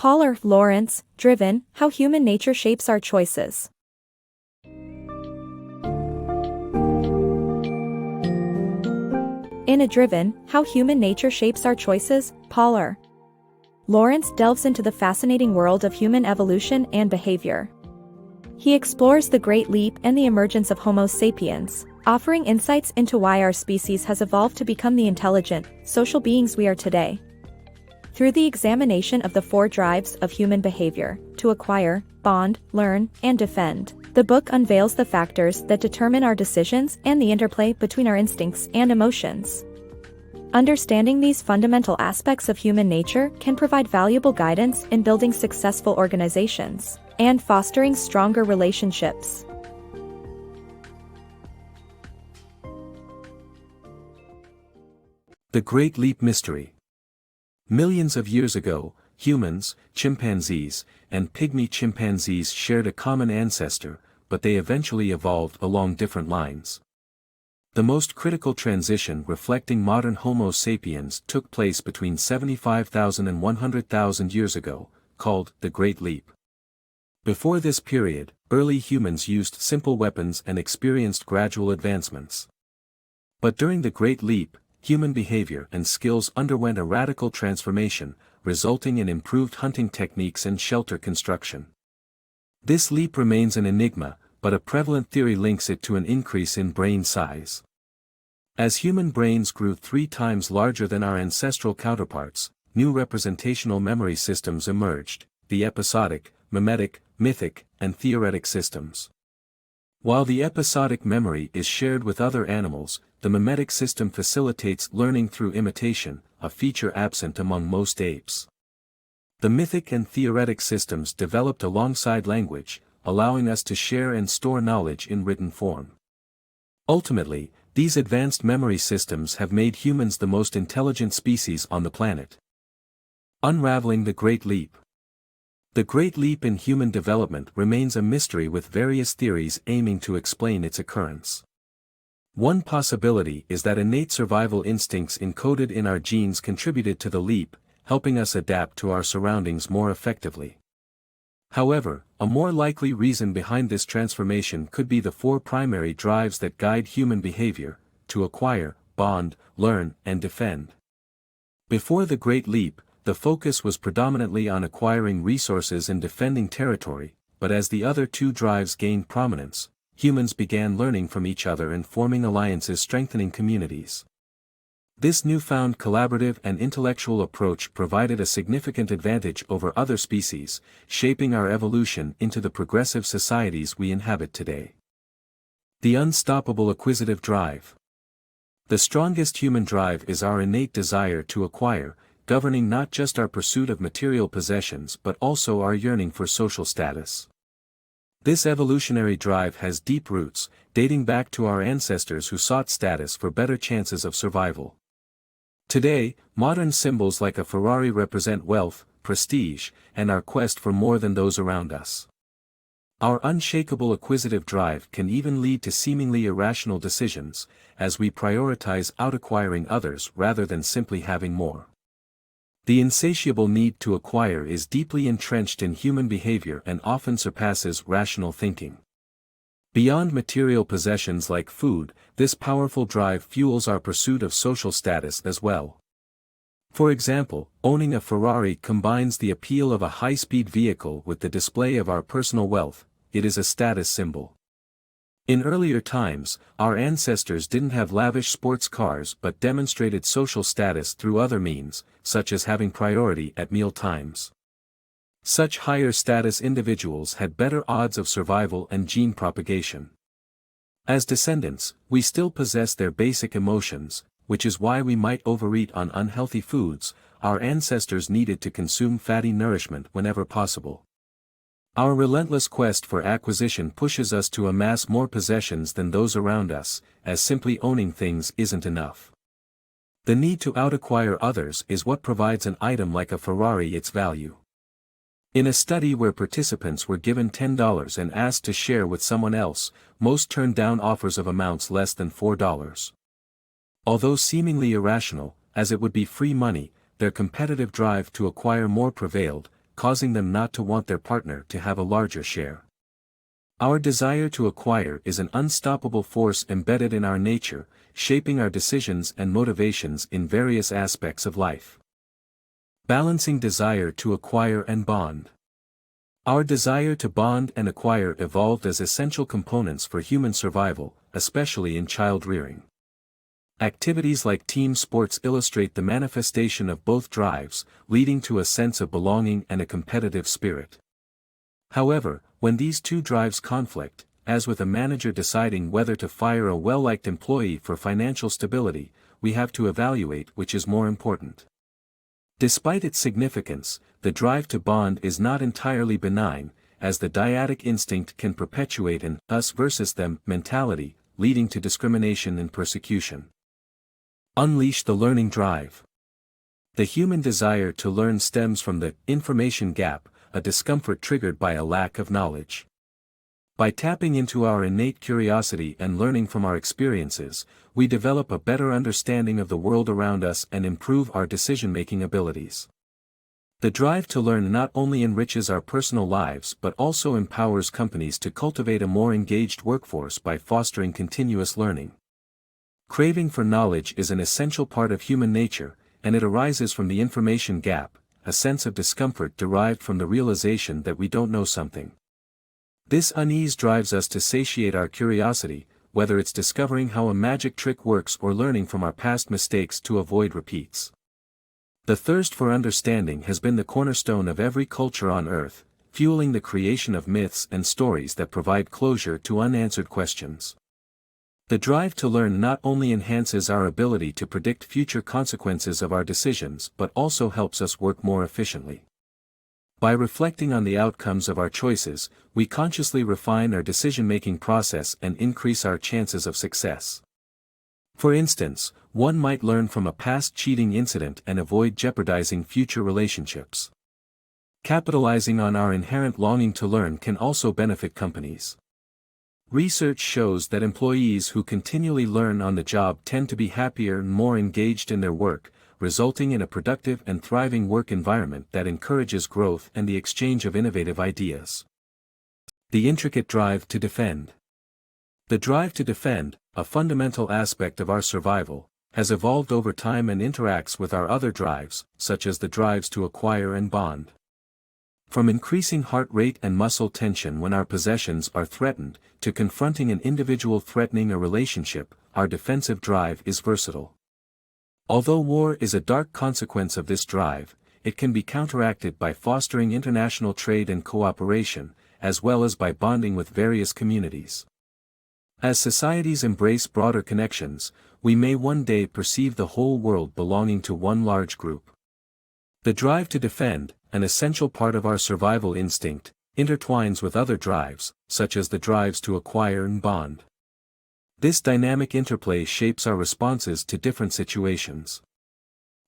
PaulRLawrence, Driven, How Human Nature Shapes Our Choices. In Driven, How Human Nature Shapes Our Choices, PaulRLawrence delves into the fascinating world of human evolution and behavior. He explores the Great Leap and the emergence of Homo sapiens, offering insights into why our species has evolved to become the intelligent, social beings we are today. Through the examination of the 4 drives of human behavior, to acquire, bond, learn, and defend, the book unveils the factors that determine our decisions and the interplay between our instincts and emotions. Understanding these fundamental aspects of human nature can provide valuable guidance in building successful organizations and fostering stronger relationships. The Great Leap Mystery. Millions of years ago, humans, chimpanzees, and pygmy chimpanzees shared a common ancestor, but they eventually evolved along different lines. The most critical transition reflecting modern Homo sapiens took place between 75,000 and 100,000 years ago, called the Great Leap. Before this period, early humans used simple weapons and experienced gradual advancements. But during the Great Leap, human behavior and skills underwent a radical transformation, resulting in improved hunting techniques and shelter construction. This leap remains an enigma, but a prevalent theory links it to an increase in brain size. As human brains grew 3 times larger than our ancestral counterparts, new representational memory systems emerged, the episodic, mimetic, mythic, and theoretic systems. While the episodic memory is shared with other animals, the mimetic system facilitates learning through imitation, a feature absent among most apes. The mythic and theoretic systems developed alongside language, allowing us to share and store knowledge in written form. Ultimately, these advanced memory systems have made humans the most intelligent species on the planet. Unraveling the Great Leap. The Great Leap in human development remains a mystery, with various theories aiming to explain its occurrence. One possibility is that innate survival instincts encoded in our genes contributed to the leap, helping us adapt to our surroundings more effectively. However, a more likely reason behind this transformation could be the 4 primary drives that guide human behavior: to acquire, bond, learn, and defend. Before the Great Leap, the focus was predominantly on acquiring resources and defending territory, but as the other 2 drives gained prominence, humans began learning from each other and forming alliances, strengthening communities. This newfound collaborative and intellectual approach provided a significant advantage over other species, shaping our evolution into the progressive societies we inhabit today. The unstoppable acquisitive drive. The strongest human drive is our innate desire to acquire, governing not just our pursuit of material possessions but also our yearning for social status. This evolutionary drive has deep roots, dating back to our ancestors who sought status for better chances of survival. Today, modern symbols like a Ferrari represent wealth, prestige, and our quest for more than those around us. Our unshakable acquisitive drive can even lead to seemingly irrational decisions, as we prioritize outacquiring others rather than simply having more. The insatiable need to acquire is deeply entrenched in human behavior and often surpasses rational thinking. Beyond material possessions like food, this powerful drive fuels our pursuit of social status as well. For example, owning a Ferrari combines the appeal of a high-speed vehicle with the display of our personal wealth. It is a status symbol. In earlier times, our ancestors didn't have lavish sports cars but demonstrated social status through other means, such as having priority at meal times. Such higher status individuals had better odds of survival and gene propagation. As descendants, we still possess their basic emotions, which is why we might overeat on unhealthy foods. Our ancestors needed to consume fatty nourishment whenever possible. Our relentless quest for acquisition pushes us to amass more possessions than those around us, as simply owning things isn't enough. The need to outacquire others is what provides an item like a Ferrari its value. In a study where participants were given $10 and asked to share with someone else, most turned down offers of amounts less than $4. Although seemingly irrational, as it would be free money, their competitive drive to acquire more prevailed, causing them not to want their partner to have a larger share. Our desire to acquire is an unstoppable force embedded in our nature, shaping our decisions and motivations in various aspects of life. Balancing desire to acquire and bond. Our desire to bond and acquire evolved as essential components for human survival, especially in child rearing. Activities like team sports illustrate the manifestation of both drives, leading to a sense of belonging and a competitive spirit. However, when these two drives conflict, as with a manager deciding whether to fire a well-liked employee for financial stability, we have to evaluate which is more important. Despite its significance, the drive to bond is not entirely benign, as the dyadic instinct can perpetuate an us versus them mentality, leading to discrimination and persecution. Unleash the learning drive. The human desire to learn stems from the information gap, a discomfort triggered by a lack of knowledge. By tapping into our innate curiosity and learning from our experiences, we develop a better understanding of the world around us and improve our decision-making abilities. The drive to learn not only enriches our personal lives but also empowers companies to cultivate a more engaged workforce by fostering continuous learning. Craving for knowledge is an essential part of human nature, and it arises from the information gap, a sense of discomfort derived from the realization that we don't know something. This unease drives us to satiate our curiosity, whether it's discovering how a magic trick works or learning from our past mistakes to avoid repeats. The thirst for understanding has been the cornerstone of every culture on Earth, fueling the creation of myths and stories that provide closure to unanswered questions. The drive to learn not only enhances our ability to predict future consequences of our decisions but also helps us work more efficiently. By reflecting on the outcomes of our choices, we consciously refine our decision-making process and increase our chances of success. For instance, one might learn from a past cheating incident and avoid jeopardizing future relationships. Capitalizing on our inherent longing to learn can also benefit companies. Research shows that employees who continually learn on the job tend to be happier and more engaged in their work, resulting in a productive and thriving work environment that encourages growth and the exchange of innovative ideas. The intricate drive to defend. The drive to defend, a fundamental aspect of our survival, has evolved over time and interacts with our other drives, such as the drives to acquire and bond. From increasing heart rate and muscle tension when our possessions are threatened, to confronting an individual threatening a relationship, our defensive drive is versatile. Although war is a dark consequence of this drive, it can be counteracted by fostering international trade and cooperation, as well as by bonding with various communities. As societies embrace broader connections, we may one day perceive the whole world belonging to one large group. The drive to defend, an essential part of our survival instinct, intertwines with other drives, such as the drives to acquire and bond. This dynamic interplay shapes our responses to different situations.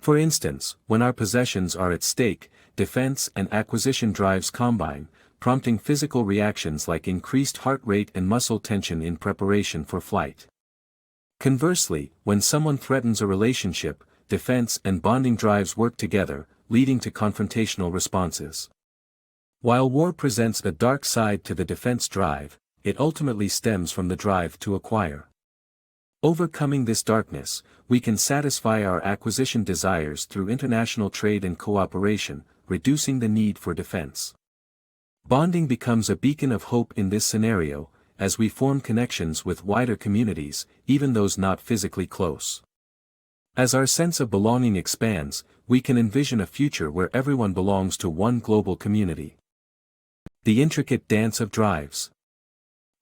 For instance, when our possessions are at stake, defense and acquisition drives combine, prompting physical reactions like increased heart rate and muscle tension in preparation for flight. Conversely, when someone threatens a relationship, defense and bonding drives work together, leading to confrontational responses. While war presents a dark side to the defense drive, it ultimately stems from the drive to acquire. Overcoming this darkness, we can satisfy our acquisition desires through international trade and cooperation, reducing the need for defense. Bonding becomes a beacon of hope in this scenario, as we form connections with wider communities, even those not physically close. As our sense of belonging expands, we can envision a future where everyone belongs to one global community. The intricate dance of drives.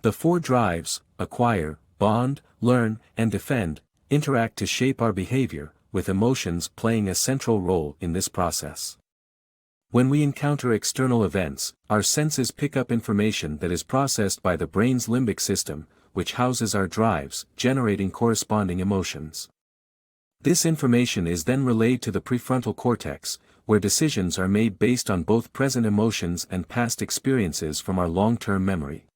The four drives, acquire, bond, learn, and defend, interact to shape our behavior, with emotions playing a central role in this process. When we encounter external events, our senses pick up information that is processed by the brain's limbic system, which houses our drives, generating corresponding emotions. This information is then relayed to the prefrontal cortex, where decisions are made based on both present emotions and past experiences from our long-term memory.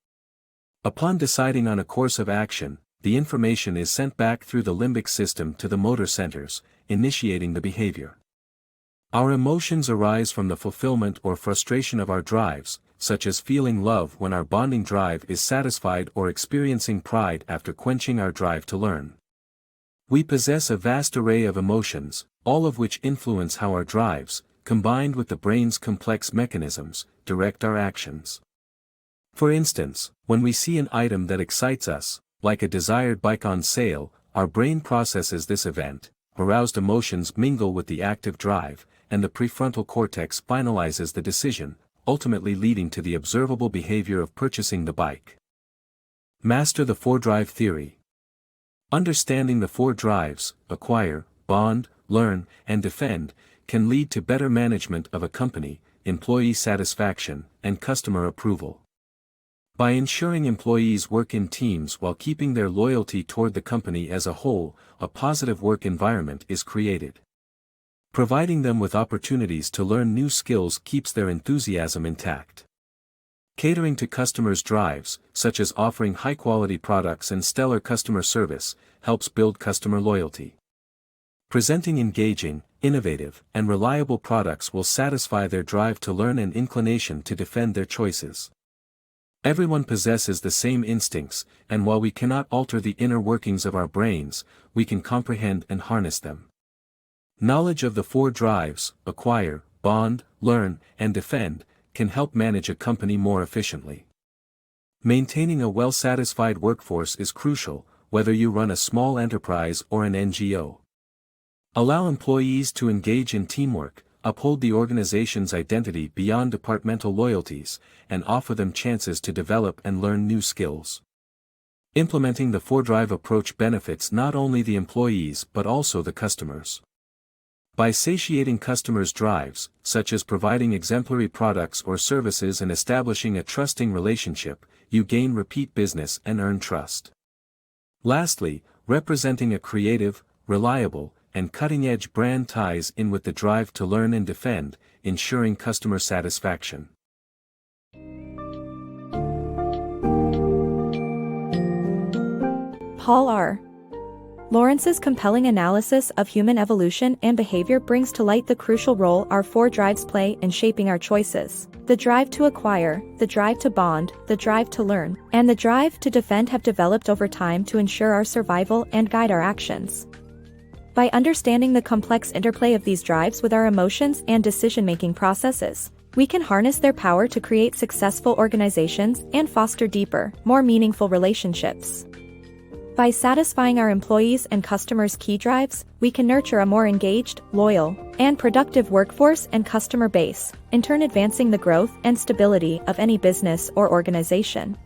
Upon deciding on a course of action, the information is sent back through the limbic system to the motor centers, initiating the behavior. Our emotions arise from the fulfillment or frustration of our drives, such as feeling love when our bonding drive is satisfied or experiencing pride after quenching our drive to learn. We possess a vast array of emotions, all of which influence how our drives, combined with the brain's complex mechanisms, direct our actions. For instance, when we see an item that excites us, like a desired bike on sale, our brain processes this event, aroused emotions mingle with the active drive, and the prefrontal cortex finalizes the decision, ultimately leading to the observable behavior of purchasing the bike. Master the 4-drive theory. Understanding the 4 drives, acquire, bond, learn, and defend, can lead to better management of a company, employee satisfaction, and customer approval. By ensuring employees work in teams while keeping their loyalty toward the company as a whole, a positive work environment is created. Providing them with opportunities to learn new skills keeps their enthusiasm intact. Catering to customers' drives, such as offering high-quality products and stellar customer service, helps build customer loyalty. Presenting engaging, innovative, and reliable products will satisfy their drive to learn and inclination to defend their choices. Everyone possesses the same instincts, and while we cannot alter the inner workings of our brains, we can comprehend and harness them. Knowledge of the 4 drives, acquire, bond, learn, and defend, can help manage a company more efficiently. Maintaining a well-satisfied workforce is crucial, whether you run a small enterprise or an NGO. Allow employees to engage in teamwork, uphold the organization's identity beyond departmental loyalties, and offer them chances to develop and learn new skills. Implementing the 4-drive approach benefits not only the employees but also the customers. By satiating customers' drives, such as providing exemplary products or services and establishing a trusting relationship, you gain repeat business and earn trust. Lastly, representing a creative, reliable, and cutting-edge brand ties in with the drive to learn and defend, ensuring customer satisfaction. PaulRLawrence's compelling analysis of human evolution and behavior brings to light the crucial role our 4 drives play in shaping our choices. The drive to acquire, the drive to bond, the drive to learn, and the drive to defend have developed over time to ensure our survival and guide our actions. By understanding the complex interplay of these drives with our emotions and decision-making processes, we can harness their power to create successful organizations and foster deeper, more meaningful relationships. By satisfying our employees' and customers' key drives, we can nurture a more engaged, loyal, and productive workforce and customer base, in turn advancing the growth and stability of any business or organization.